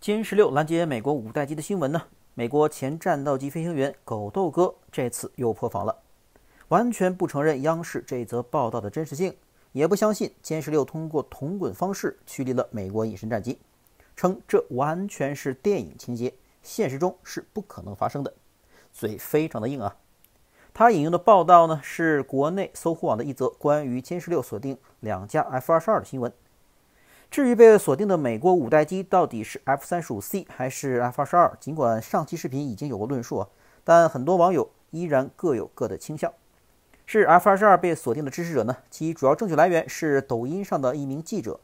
歼-16拦截美国五代机的新闻呢？美国前战斗机飞行员狗豆哥这次又破防了，完全不承认央视这则报道的真实性，也不相信歼-16通过同滚方式驱离了美国隐身战机，称这完全是电影情节，现实中是不可能发生的，嘴非常的硬啊。他引用的报道呢，是国内搜狐网的一则关于歼-16锁定2架 F-22的新闻。至于被锁定的美国五代机到底是 F-35C 还是 F-22，尽管上期视频已经有过论述但很多网友依然各有各的倾向。是 F-22被锁定的支持者呢，其主要证据来源是抖音上的一名记者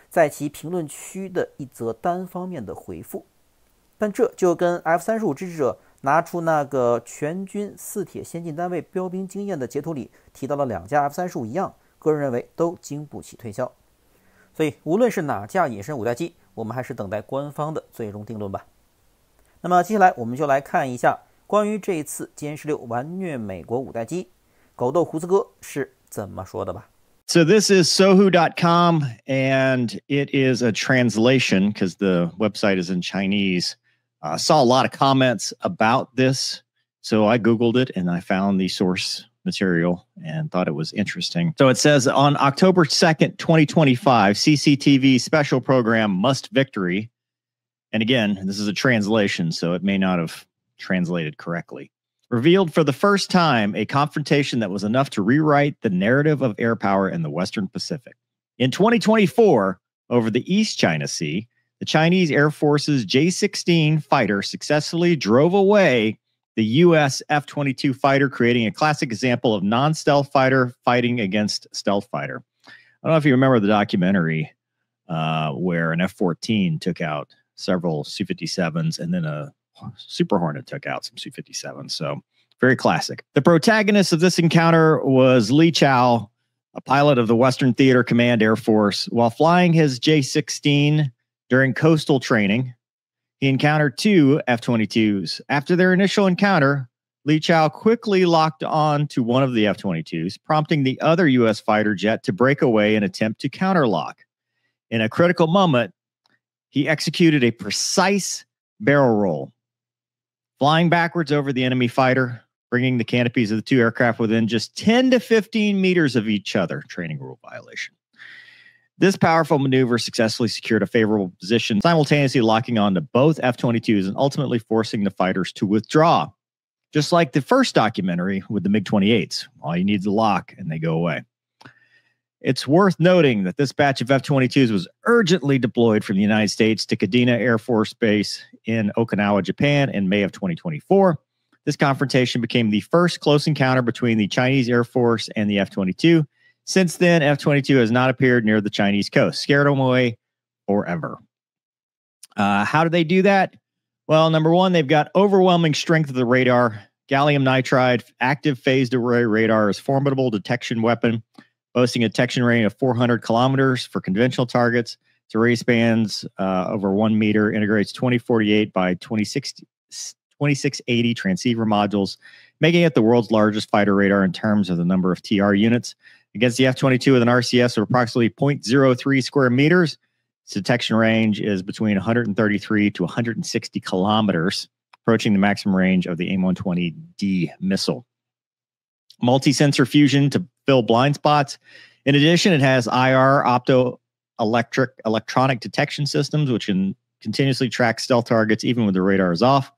在其评论区的一则单方面的回复，但这就跟 F-35支持者拿出那个全军四铁先进单位标兵经验的截图里提到了2架 F-35一样，个人认为都经不起推销。所以无论是哪架隐身五代机，我们还是等待官方的最终定论吧。那么接下来我们就来看一下关于这一次歼-16完虐美国五代机，狗豆胡子哥是怎么说的吧。So this is Sohu.com, and it is a translation because the website is in Chinese. Saw a lot of comments about this, so I Googled it and I found the source material and thought it was interesting. So it says on October 2nd, 2025, CCTV special program Must Victory. And again, this is a translation, so it may not have translated correctly. Revealed for the first time a confrontation that was enough to rewrite the narrative of air power in the Western Pacific. In 2024, over the East China Sea, the Chinese Air Force's J-16 fighter successfully drove away the U.S. F-22 fighter, creating a classic example of non-stealth fighter fighting against stealth fighter. I don't know if you remember the documentary where an F-14 took out several Su-57s and then a Super Hornet took out some Su-57s. So very classic. The protagonist of this encounter was Li Chao, a pilot of the Western Theater Command Air Force. While flying his J-16 during coastal training, he encountered 2 F-22s. After their initial encounter, Li Chao quickly locked on to one of the F-22s, prompting the other U.S. fighter jet to break away and attempt to counterlock. In a critical moment, he executed a precise barrel roll, flying backwards over the enemy fighter, bringing the canopies of the 2 aircraft within just 10 to 15 meters of each other. Training rule violation. This powerful maneuver successfully secured a favorable position, simultaneously locking on to both F-22s and ultimately forcing the fighters to withdraw. Just like the first documentary with the MiG-28s, all you need is a lock and they go away. It's worth noting that this batch of F-22s was urgently deployed from the United States to Kadena Air Force Base in Okinawa, Japan in May of 2024. This confrontation became the first close encounter between the Chinese Air Force and the F-22. Since then, F-22 has not appeared near the Chinese coast, scared them away forever. How do they do that? Well, number one, they've got overwhelming strength of the radar. Gallium nitride active phased array radar is a formidable detection weapon, boasting a detection range of 400 kilometers for conventional targets. Its array spans over 1 meter, integrates 2048 by 2680 transceiver modules, making it the world's largest fighter radar in terms of the number of TR units. Against the F-22 with an RCS of approximately 0.03 square meters, its detection range is between 133 to 160 kilometers, approaching the maximum range of the AIM-120D missile. Multi-sensor fusion to fill blind spots. In addition, it has IR, electronic detection systems, which can continuously track stealth targets even when the radar is off.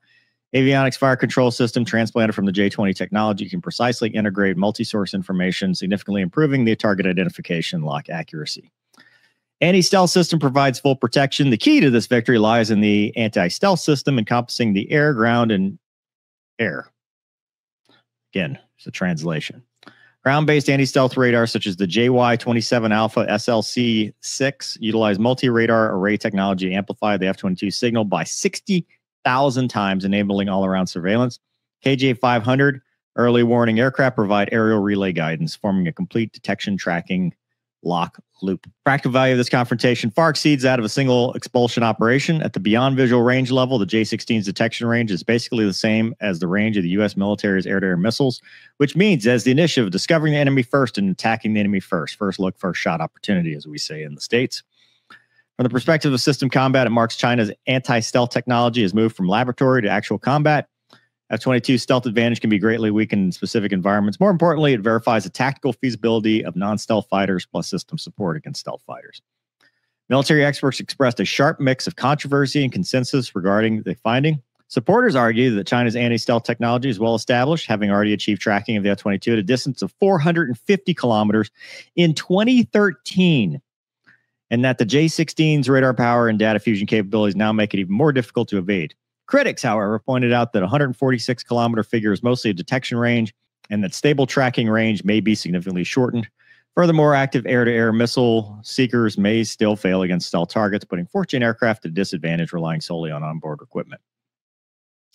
Avionics fire control system transplanted from the J-20 technology can precisely integrate multi-source information, significantly improving the target identification and lock accuracy. Anti-stealth system provides full protection. The key to this victory lies in the anti-stealth system encompassing the air, ground, and air. Again, it's a translation. Ground-based anti-stealth radars such as the JY-27 Alpha SLC-6 utilize multi-radar array technology to amplify the F-22 signal by 60,000 times, enabling all-around surveillance. KJ-500 early warning aircraft provide aerial relay guidance, forming a complete detection tracking lock loop. Practical value of this confrontation far exceeds that of a single expulsion operation. At the beyond visual range level, the J-16's detection range is basically the same as the range of the U.S. military's air-to-air missiles, which means as the initiative of discovering the enemy first and attacking the enemy first. First look, first shot opportunity, as we say in the States. From the perspective of system combat, it marks China's anti-stealth technology has moved from laboratory to actual combat. F-22 stealth advantage can be greatly weakened in specific environments. More importantly, it verifies the tactical feasibility of non-stealth fighters plus system support against stealth fighters. Military experts expressed a sharp mix of controversy and consensus regarding the finding. Supporters argue that China's anti-stealth technology is well established, having already achieved tracking of the F-22 at a distance of 450 kilometers in 2013, and that the J-16's radar power and data fusion capabilities now make it even more difficult to evade. Critics, however, pointed out that 146-kilometer figure is mostly a detection range and that stable tracking range may be significantly shortened. Furthermore, active air-to-air missile seekers may still fail against stealth targets, putting fourth-gen aircraft at a disadvantage relying solely on onboard equipment.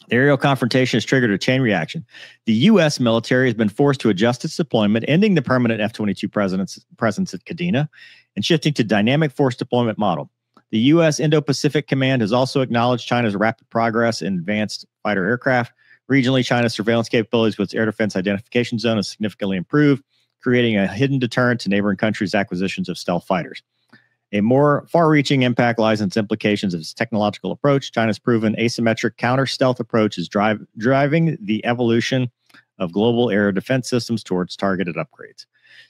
The aerial confrontation has triggered a chain reaction. The U.S. military has been forced to adjust its deployment, ending the permanent F-22 presence at Kadena and shifting to dynamic force deployment model. The U.S. Indo-Pacific Command has also acknowledged China's rapid progress in advanced fighter aircraft. Regionally, China's surveillance capabilities with its air defense identification zone has significantly improved, creating a hidden deterrent to neighboring countries' acquisitions of stealth fighters. A more far-reaching impact lies in its implications of its technological approach. China's proven asymmetric counter-stealth approach is driving the evolution of global air defense systems towards targeted upgrades.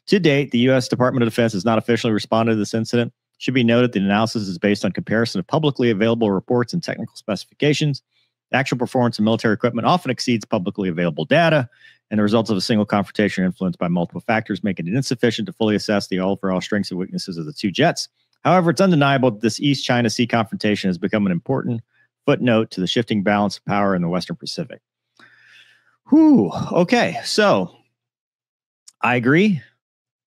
To date, the U.S. Department of Defense has not officially responded to this incident. It should be noted the analysis is based on comparison of publicly available reports and technical specifications. The actual performance of military equipment often exceeds publicly available data, and the results of a single confrontation are influenced by multiple factors, making it insufficient to fully assess the overall strengths and weaknesses of the two jets. However, it's undeniable that this East China Sea confrontation has become an important footnote to the shifting balance of power in the Western Pacific. Whew. Okay, so I agree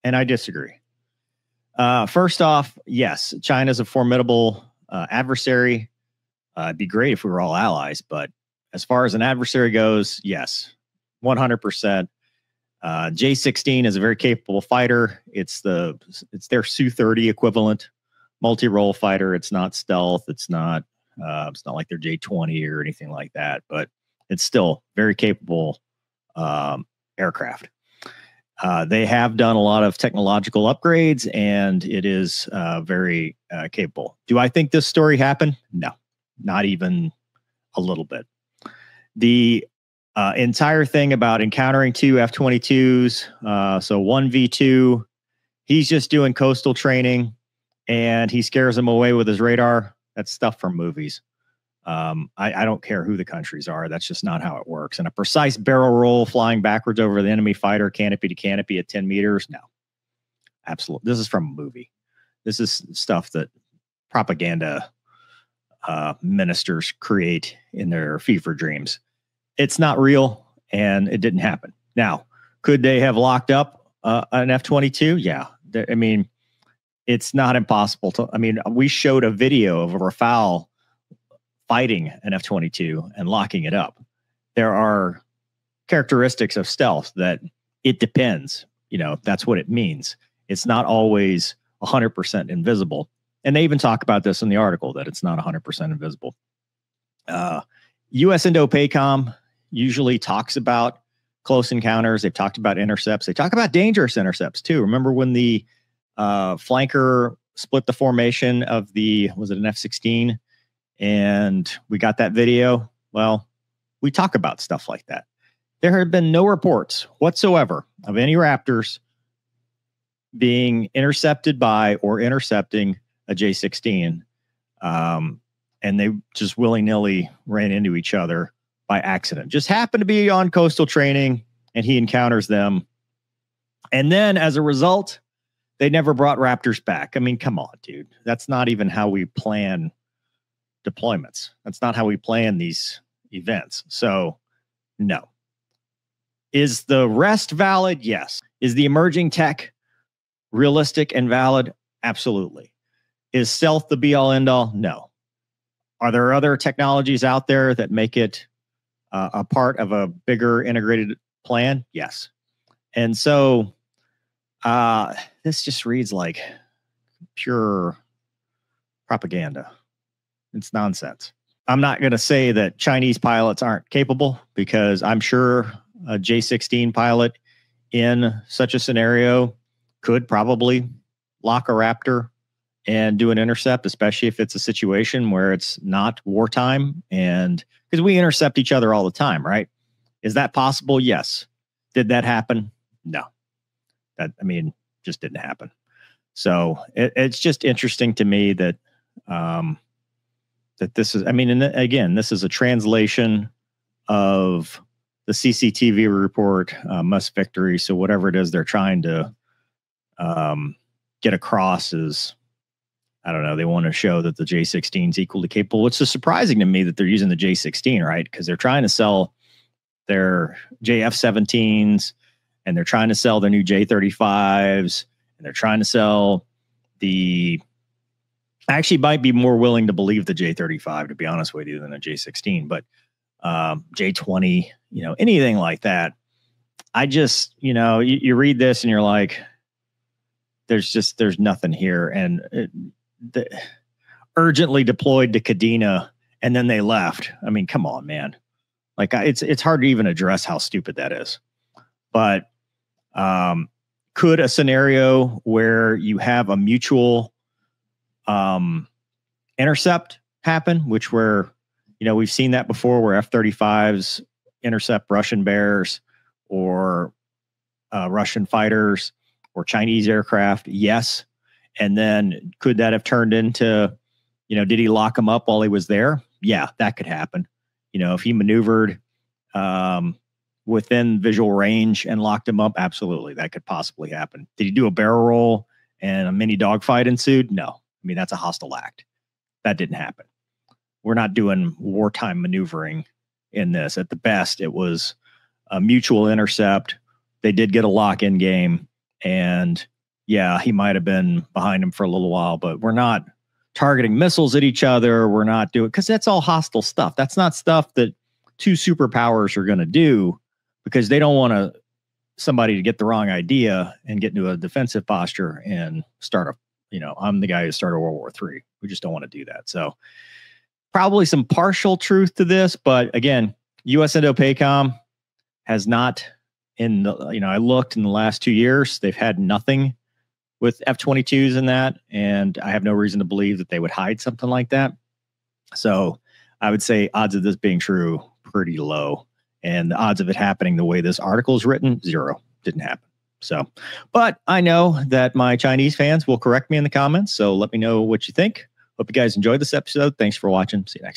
and I disagree. First off, yes, China's a formidable adversary. It'd be great if we were all allies, but as far as an adversary goes, yes, 100%. J-16 is a very capable fighter. It's their Su-30 equivalent multi-role fighter. It's not stealth. It's not like their J-20 or anything like that, but it's still very capable aircraft. They have done a lot of technological upgrades, and it is very capable. Do I think this story happened? No, not even a little bit. The entire thing about encountering two F-22s, so 1v2, he's just doing coastal training, and he scares them away with his radar. That's stuff from movies. I don't care who the countries are. That's just not how it works. And a precise barrel roll flying backwards over the enemy fighter, canopy to canopy at 10 meters. No, absolutely. This is from a movie. This is stuff that propaganda ministers create in their fever dreams. It's not real, and it didn't happen. Now, could they have locked up an F-22? Yeah. I mean, it's not impossible to. I mean, we showed a video of a Rafale fighting an F-22 and locking it up. There are characteristics of stealth that it depends. You know, that's what it means. It's not always 100% invisible. And they even talk about this in the article, that it's not 100% invisible. U.S. Indo-PACOM usually talks about close encounters. They've talked about intercepts. They talk about dangerous intercepts too. Remember when the flanker split the formation of was it an F-16? And we got that video. Well, we talk about stuff like that. There have been no reports whatsoever of any Raptors being intercepted by or intercepting a J-16. And they just willy-nilly ran into each other by accident. Just happened to be on coastal training, and he encounters them. And then as a result, they never brought Raptors back. I mean, come on, dude. That's not even how we plan deployments. That's not how we plan these events. So, no. Is the rest valid? Yes. Is the emerging tech realistic and valid? Absolutely. Is stealth the be-all, end-all? No. Are there other technologies out there that make it a part of a bigger integrated plan? Yes. And so this just reads like pure propaganda. It's nonsense. I'm not going to say that Chinese pilots aren't capable, because I'm sure a J-16 pilot in such a scenario could probably lock a Raptor and do an intercept, especially if it's a situation where it's not wartime. And because we intercept each other all the time, right? Is that possible? Yes. Did that happen? No. Just didn't happen. So it's just interesting to me that that this is, and again, this is a translation of the CCTV report, Must Victory. So whatever it is they're trying to get across is, I don't know, they want to show that the J-16 is equally capable. It's just surprising to me that they're using the J-16, right? Because they're trying to sell their JF-17s, and they're trying to sell their new J-35s, and they're trying to sell I actually might be more willing to believe the J-35, to be honest with you, than a J-16, but J-20, anything like that. I just, you read this and you're like, there's nothing here. And urgently deployed to Kadena, and then they left. Come on, man. Like, it's hard to even address how stupid that is. But could a scenario where you have a mutual intercept happen, which we've seen that before, where F-35s intercept Russian Bears or Russian fighters or Chinese aircraft? Yes. And then could that have turned into, did he lock him up while he was there? Yeah, that could happen. If he maneuvered within visual range and locked him up, absolutely, that could possibly happen. Did he do a barrel roll and a mini dogfight ensued? No. That's a hostile act. That didn't happen. We're not doing wartime maneuvering in this. At the best, it was a mutual intercept. They did get a lock-in game, and yeah, he might have been behind him for a little while, but we're not targeting missiles at each other. We're not doing, because that's all hostile stuff. That's not stuff that two superpowers are going to do, because they don't want somebody to get the wrong idea and get into a defensive posture and start I'm the guy who started World War III. We just don't want to do that. So probably some partial truth to this, but again, U.S. Indo-PACOM has not I looked in the last 2 years, they've had nothing with F-22s in that, and I have no reason to believe that they would hide something like that. So I would say odds of this being true, pretty low. And the odds of it happening the way this article is written, 0. Didn't happen. So, but I know that my Chinese fans will correct me in the comments. So let me know what you think. Hope you guys enjoyed this episode. Thanks for watching. See you next time.